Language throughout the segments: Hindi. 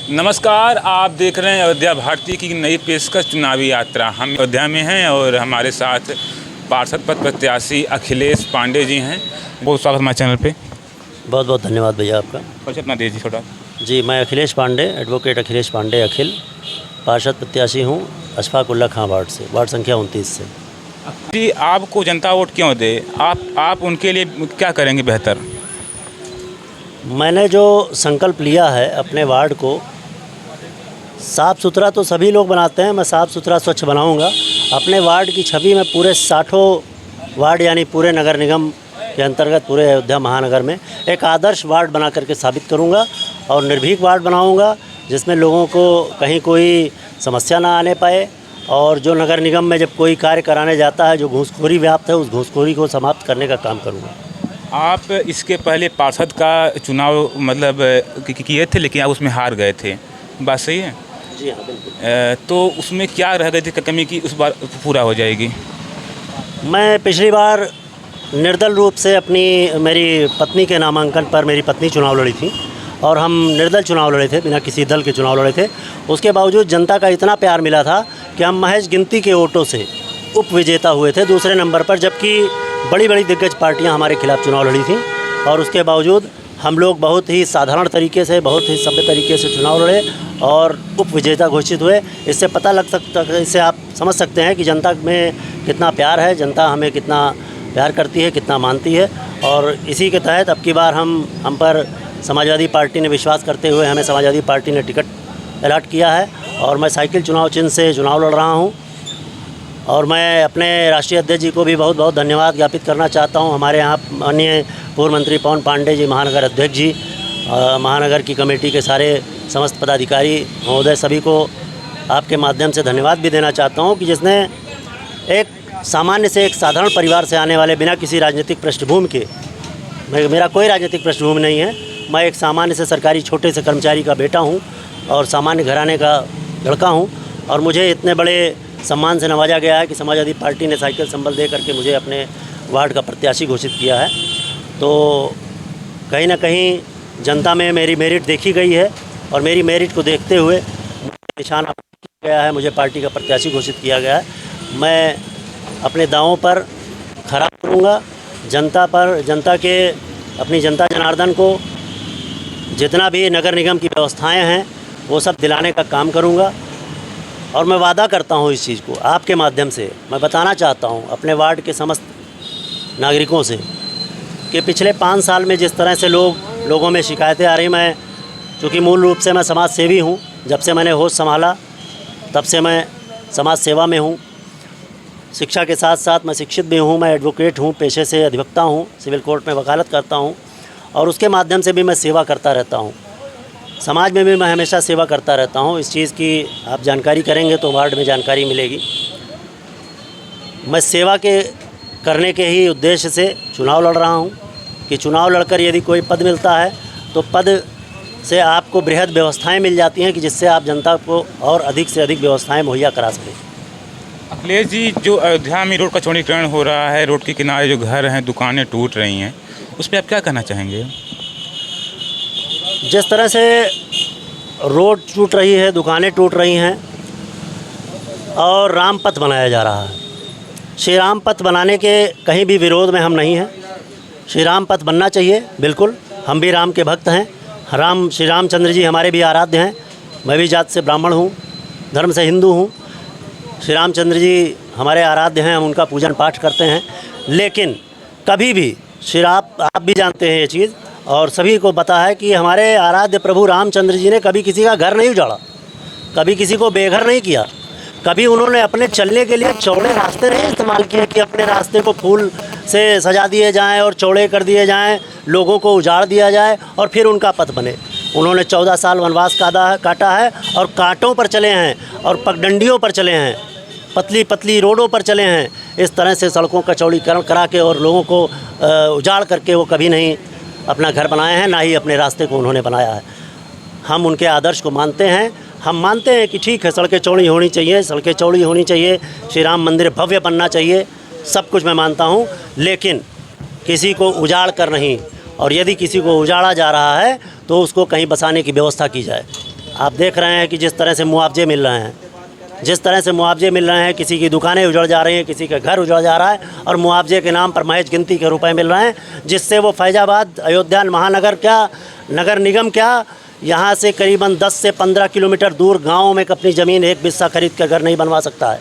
नमस्कार, आप देख रहे हैं अयोध्या भारती की नई पेशकश चुनावी यात्रा। हम अयोध्या में हैं और हमारे साथ पार्षद पद प्रत्याशी अखिलेश पांडे जी हैं। बहुत स्वागत हमारे चैनल पे। बहुत बहुत धन्यवाद भैया आपका। परिचय अपना दीजिए छोटा। जी, मैं अखिलेश पांडे, एडवोकेट अखिलेश पांडे अखिल, पार्षद प्रत्याशी हूँ अशफाक उल्ला खां वार्ड से, वार्ड संख्या 29 से। जी, आपको जनता वोट क्यों दे? आप उनके लिए क्या करेंगे बेहतर? मैंने जो संकल्प लिया है अपने वार्ड को साफ़ सुथरा तो सभी लोग बनाते हैं, मैं साफ़ सुथरा स्वच्छ बनाऊंगा। अपने वार्ड की छवि में पूरे 60 वार्ड यानी पूरे नगर निगम के अंतर्गत पूरे अयोध्या महानगर में एक आदर्श वार्ड बना करके साबित करूंगा और निर्भीक वार्ड बनाऊंगा जिसमें लोगों को कहीं कोई समस्या ना आने पाए। और जो नगर निगम में जब कोई कार्य कराने जाता है, जो घूसखोरी व्याप्त है, उस घूसखोरी को समाप्त करने का काम करूँगा। आप इसके पहले पार्षद का चुनाव किए थे, लेकिन आप उसमें हार गए थे, बात सही है? जी हाँ, बिल्कुल। तो उसमें क्या रह गई थी कमी की उस बार पूरा हो जाएगी? मैं पिछली बार निर्दल रूप से मेरी पत्नी के नामांकन पर मेरी पत्नी चुनाव लड़ी थी और हम निर्दल चुनाव लड़े थे, बिना किसी दल के चुनाव लड़े थे। उसके बावजूद जनता का इतना प्यार मिला था कि हम महज गिनती के वोटों से उप विजेता हुए थे दूसरे नंबर पर, जबकि बड़ी बड़ी दिग्गज पार्टियां हमारे खिलाफ चुनाव लड़ी थीं और उसके बावजूद हम लोग बहुत ही साधारण तरीके से, बहुत ही सभ्य तरीके से चुनाव लड़े और उप विजेता घोषित हुए। इससे पता लग सकता है, इससे आप समझ सकते हैं कि जनता में कितना प्यार है, जनता हमें कितना प्यार करती है, कितना मानती है। और इसी के तहत अब की बार हम पर समाजवादी पार्टी ने विश्वास करते हुए हमें समाजवादी पार्टी ने टिकट अलॉट किया है और मैं साइकिल चुनाव चिन्ह से चुनाव लड़ रहा हूँ। और मैं अपने राष्ट्रीय अध्यक्ष जी को भी बहुत बहुत धन्यवाद ज्ञापित करना चाहता हूँ। हमारे यहाँ माननीय पूर्व मंत्री पवन पांडे जी, महानगर अध्यक्ष जी, महानगर की कमेटी के सारे समस्त पदाधिकारी महोदय, सभी को आपके माध्यम से धन्यवाद भी देना चाहता हूँ कि जिसने एक सामान्य से, एक साधारण परिवार से आने वाले, बिना किसी राजनीतिक पृष्ठभूमि के, मेरा कोई राजनीतिक पृष्ठभूमि नहीं है, मैं एक सामान्य से सरकारी छोटे से कर्मचारी का बेटा हूँ और सामान्य घराने का लड़का हूँ और मुझे इतने बड़े सम्मान से नवाजा गया है कि समाजवादी पार्टी ने साइकिल संबल दे करके मुझे अपने वार्ड का प्रत्याशी घोषित किया है। तो कहीं ना कहीं जनता में मेरी मेरिट देखी गई है और मेरी मेरिट को देखते हुए निशाना किया गया है, मुझे पार्टी का प्रत्याशी घोषित किया गया है। मैं अपने दावों पर खरा करूँगा, अपनी जनता जनार्दन को जितना भी नगर निगम की व्यवस्थाएं हैं वो सब दिलाने का काम करूँगा। और मैं वादा करता हूँ इस चीज़ को आपके माध्यम से मैं बताना चाहता हूँ अपने वार्ड के समस्त नागरिकों से कि पिछले 5 साल में जिस तरह से लोगों में शिकायतें आ रही, मैं चूँकि मूल रूप से मैं समाज सेवी हूँ, जब से मैंने होश संभाला तब से मैं समाज सेवा में हूँ। शिक्षा के साथ साथ मैं शिक्षित भी हूँ, मैं एडवोकेट हूँ, पेशे से अधिवक्ता हूँ, सिविल कोर्ट में वकालत करता हूँ और उसके माध्यम से भी मैं सेवा करता रहता हूँ। समाज में भी मैं हमेशा सेवा करता रहता हूँ। इस चीज़ की आप जानकारी करेंगे तो वार्ड में जानकारी मिलेगी। मैं सेवा करने के ही उद्देश्य से चुनाव लड़ रहा हूँ कि चुनाव लड़कर यदि कोई पद मिलता है तो पद से आपको बृहद व्यवस्थाएं मिल जाती हैं कि जिससे आप जनता को और अधिक से अधिक व्यवस्थाएं मुहैया करा सकें। अखिलेश जी, जो अयोध्या में रोड का चौड़ीकरण हो रहा है, रोड के किनारे जो घर हैं, दुकानें टूट रही हैं, उस पर आप क्या कहना चाहेंगे? जिस तरह से रोड टूट रही है, दुकानें टूट रही हैं और राम पथ बनाया जा रहा है, श्री राम पथ बनाने के कहीं भी विरोध में हम नहीं हैं। श्री राम पथ बनना चाहिए, बिल्कुल, हम भी राम के भक्त हैं। श्री रामचंद्र जी हमारे भी आराध्य हैं। मैं भी जात से ब्राह्मण हूँ, धर्म से हिंदू हूँ। श्री रामचंद्र जी हमारे आराध्य हैं, हम उनका पूजन पाठ करते हैं। लेकिन कभी भी आप भी जानते हैं ये चीज़ और सभी को पता है कि हमारे आराध्य प्रभु रामचंद्र जी ने कभी किसी का घर नहीं उजाड़ा, कभी किसी को बेघर नहीं किया, कभी उन्होंने अपने चलने के लिए चौड़े रास्ते नहीं इस्तेमाल किए कि अपने रास्ते को फूल से सजा दिए जाएं और चौड़े कर दिए जाएं, लोगों को उजाड़ दिया जाए और फिर उनका पथ बने। उन्होंने 14 साल वनवास काटा है और कांटों पर चले हैं और पगडंडियों पर चले हैं, पतली पतली रोडों पर चले हैं। इस तरह से सड़कों का चौड़ीकरण करा के और लोगों को उजाड़ करके वो कभी नहीं अपना घर बनाए हैं, ना ही अपने रास्ते को उन्होंने बनाया है। हम उनके आदर्श को मानते हैं। हम मानते हैं कि ठीक है, सड़कें चौड़ी होनी चाहिए, श्री राम मंदिर भव्य बनना चाहिए, सब कुछ मैं मानता हूँ, लेकिन किसी को उजाड़ कर नहीं। और यदि किसी को उजाड़ा जा रहा है तो उसको कहीं बसाने की व्यवस्था की जाए। आप देख रहे हैं कि जिस तरह से मुआवजे मिल रहे हैं, जिस तरह से मुआवजे मिल रहे हैं, किसी की दुकानें उजड़ जा रही हैं, किसी का घर उजड़ जा रहा है और मुआवजे के नाम पर महज गिनती के रुपए मिल रहे हैं, जिससे वो फैजाबाद, अयोध्या महानगर क्या, नगर निगम क्या, यहाँ से करीबन 10 से 15 किलोमीटर दूर गाँव में अपनी ज़मीन एक बिस्सा खरीद कर घर नहीं बनवा सकता है।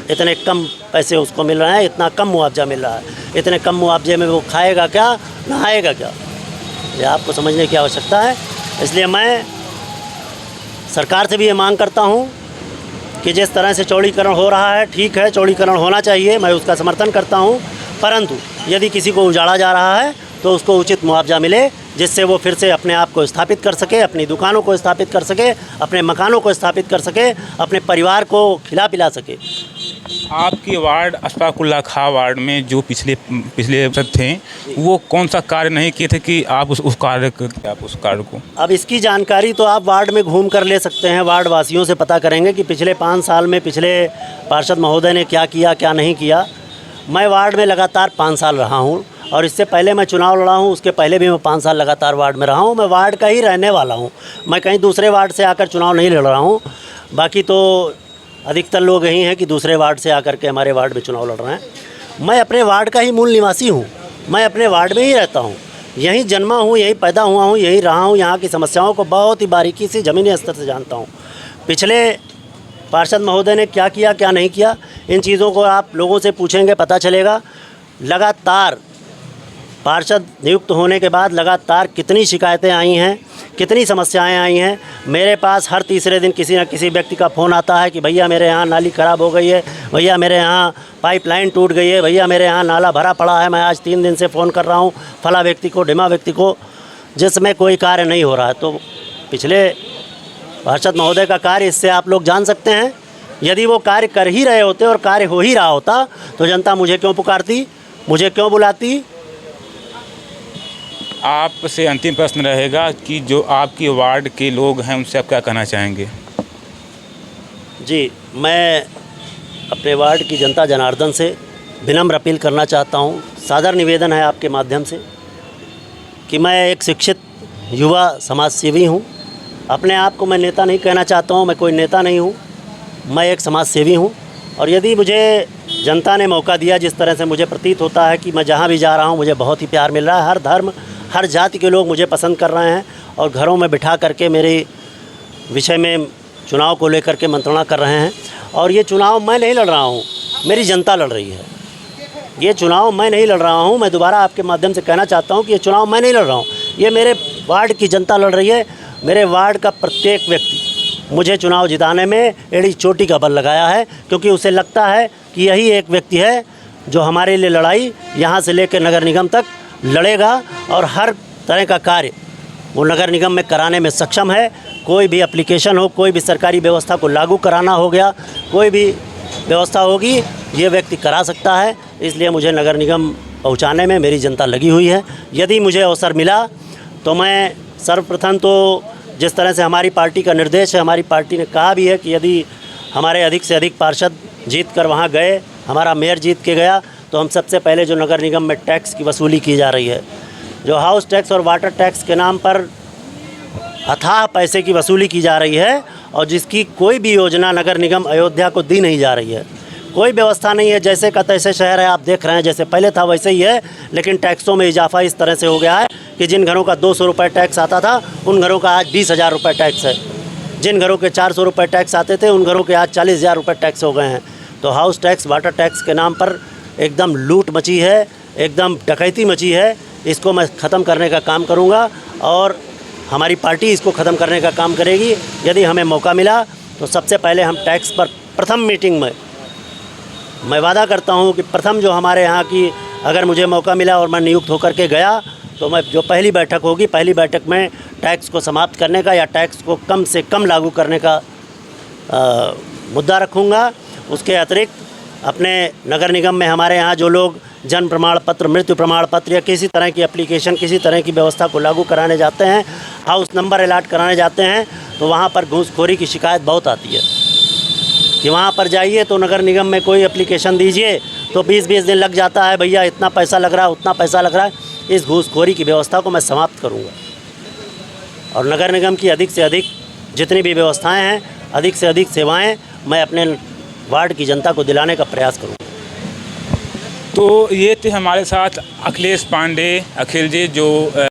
इतने कम पैसे उसको मिल रहे हैं, इतना कम मुआवजा मिल रहा है। इतने कम मुआवजे में वो खाएगा क्या, नहाएगा क्या, ये आपको समझने की आवश्यकता है। इसलिए मैं सरकार से भी ये मांग करता हूँ कि जिस तरह से चौड़ीकरण हो रहा है, ठीक है, चौड़ीकरण होना चाहिए, मैं उसका समर्थन करता हूँ, परंतु यदि किसी को उजाड़ा जा रहा है तो उसको उचित मुआवजा मिले, जिससे वो फिर से अपने आप को स्थापित कर सके, अपनी दुकानों को स्थापित कर सके, अपने मकानों को स्थापित कर सके, अपने परिवार को खिला पिला सके। आपके वार्ड अशफाकुल्ला खां वार्ड में जो पिछले थे, वो कौन सा कार्य नहीं किए थे कि आप उस कार्य को? अब इसकी जानकारी तो आप वार्ड में घूम कर ले सकते हैं, वार्ड वासियों से पता करेंगे कि पिछले 5 साल में पिछले पार्षद महोदय ने क्या किया, क्या नहीं किया। मैं वार्ड में लगातार 5 साल रहा हूँ और इससे पहले मैं चुनाव लड़ा हूँ, उसके पहले भी मैं 5 साल लगातार वार्ड में रहा हूँ। मैं वार्ड का ही रहने वाला हूँ, मैं कहीं दूसरे वार्ड से आकर चुनाव नहीं लड़ रहा हूँ। बाकी तो अधिकतर लोग यही हैं कि दूसरे वार्ड से आकर के हमारे वार्ड में चुनाव लड़ रहे हैं। मैं अपने वार्ड का ही मूल निवासी हूँ, मैं अपने वार्ड में ही रहता हूँ, यहीं जन्मा हूँ, यहीं पैदा हुआ हूँ, यहीं रहा हूँ। यहाँ की समस्याओं को बहुत ही बारीकी से ज़मीनी स्तर से जानता हूँ। पिछले पार्षद महोदय ने क्या किया, क्या नहीं किया, इन चीज़ों को आप लोगों से पूछेंगे, पता चलेगा। लगातार पार्षद नियुक्त होने के बाद लगातार कितनी शिकायतें आई हैं, कितनी समस्याएं आई हैं। मेरे पास हर तीसरे दिन किसी न किसी व्यक्ति का फ़ोन आता है कि भैया मेरे यहाँ नाली ख़राब हो गई है, भैया मेरे यहाँ पाइपलाइन टूट गई है, भैया मेरे यहाँ नाला भरा पड़ा है। मैं आज 3 दिन से फ़ोन कर रहा हूँ फला व्यक्ति को, ढिमा व्यक्ति को, जिसमें कोई कार्य नहीं हो रहा है। तो पिछले पार्षद महोदय का कार्य इससे आप लोग जान सकते हैं। यदि वो कार्य कर ही रहे होते और कार्य हो ही रहा होता तो जनता मुझे क्यों पुकारती, मुझे क्यों बुलाती। आपसे अंतिम प्रश्न रहेगा कि जो आपके वार्ड के लोग हैं उनसे आप क्या कहना चाहेंगे? जी, मैं अपने वार्ड की जनता जनार्दन से विनम्र अपील करना चाहता हूँ, सादर निवेदन है आपके माध्यम से कि मैं एक शिक्षित युवा समाज सेवी हूँ। अपने आप को मैं नेता नहीं कहना चाहता हूँ, मैं कोई नेता नहीं हूँ, मैं एक समाज सेवी हूँ। और यदि मुझे जनता ने मौका दिया, जिस तरह से मुझे प्रतीत होता है कि मैं जहाँ भी जा रहा हूँ मुझे बहुत ही प्यार मिल रहा है, हर धर्म हर जाति के लोग मुझे पसंद कर रहे हैं और घरों में बिठा करके मेरे विषय में चुनाव को लेकर के मंत्रणा कर रहे हैं। और ये चुनाव मैं नहीं लड़ रहा हूँ, मेरी जनता लड़ रही है। ये चुनाव मैं नहीं लड़ रहा हूँ, मैं दोबारा आपके माध्यम से कहना चाहता हूँ कि ये चुनाव मैं नहीं लड़ रहा हूँ, ये मेरे वार्ड की जनता लड़ रही है। मेरे वार्ड का प्रत्येक व्यक्ति मुझे चुनाव जिताने में एड़ी चोटी का बल लगाया है, क्योंकि उसे लगता है कि यही एक व्यक्ति है जो हमारे लिए लड़ाई यहाँ से लेकर नगर निगम तक लड़ेगा और हर तरह का कार्य वो नगर निगम में कराने में सक्षम है। कोई भी एप्लीकेशन हो, कोई भी सरकारी व्यवस्था को लागू कराना हो गया, कोई भी व्यवस्था होगी, ये व्यक्ति करा सकता है। इसलिए मुझे नगर निगम पहुंचाने में मेरी जनता लगी हुई है। यदि मुझे अवसर मिला तो मैं सर्वप्रथम तो जिस तरह से हमारी पार्टी का निर्देश है, हमारी पार्टी ने कहा भी है कि यदि हमारे अधिक से अधिक पार्षद जीत कर वहाँ गए, हमारा मेयर जीत के गया, तो हम सबसे पहले जो नगर निगम में टैक्स की वसूली की जा रही है, जो हाउस टैक्स और वाटर टैक्स के नाम पर अथाह पैसे की वसूली की जा रही है और जिसकी कोई भी योजना नगर निगम अयोध्या को दी नहीं जा रही है, कोई व्यवस्था नहीं है। जैसे का तैसे शहर है, आप देख रहे हैं, जैसे पहले था वैसे ही है, लेकिन टैक्सों में इजाफा इस तरह से हो गया है कि जिन घरों का 200 रुपये टैक्स आता था उन घरों का आज 20,000 रुपये टैक्स है। जिन घरों के 400 रुपये टैक्स आते थे उन घरों के आज 40,000 रुपये टैक्स हो गए हैं। तो हाउस टैक्स, वाटर टैक्स के नाम पर एकदम लूट मची है, एकदम डकैती मची है। इसको मैं ख़त्म करने का काम करूँगा और हमारी पार्टी इसको ख़त्म करने का काम करेगी। यदि हमें मौका मिला तो सबसे पहले हम टैक्स पर प्रथम मीटिंग में मैं वादा करता हूँ कि प्रथम जो हमारे यहाँ की अगर मुझे मौका मिला और मैं नियुक्त होकर के गया तो मैं जो पहली बैठक होगी, पहली बैठक में टैक्स को समाप्त करने का या टैक्स को कम से कम लागू करने का मुद्दा रखूँगा। उसके अतिरिक्त अपने नगर निगम में हमारे यहाँ जो लोग जन्म प्रमाण पत्र, मृत्यु प्रमाण पत्र या किसी तरह की एप्लीकेशन, किसी तरह की व्यवस्था को लागू कराने जाते हैं, हाउस नंबर अलाट कराने जाते हैं, तो वहाँ पर घूसखोरी की शिकायत बहुत आती है कि वहाँ पर जाइए तो नगर निगम में कोई एप्लीकेशन दीजिए तो 20-20 दिन लग जाता है, भैया इतना पैसा लग रहा है, उतना पैसा लग रहा है। इस घूसखोरी की व्यवस्था को मैं समाप्त करूँगा और नगर निगम की अधिक से अधिक जितनी भी व्यवस्थाएं हैं, अधिक से अधिक सेवाएं मैं अपने वार्ड की जनता को दिलाने का प्रयास करूँ। तो ये थे हमारे साथ अखिलेश पांडे अखिल जी, जो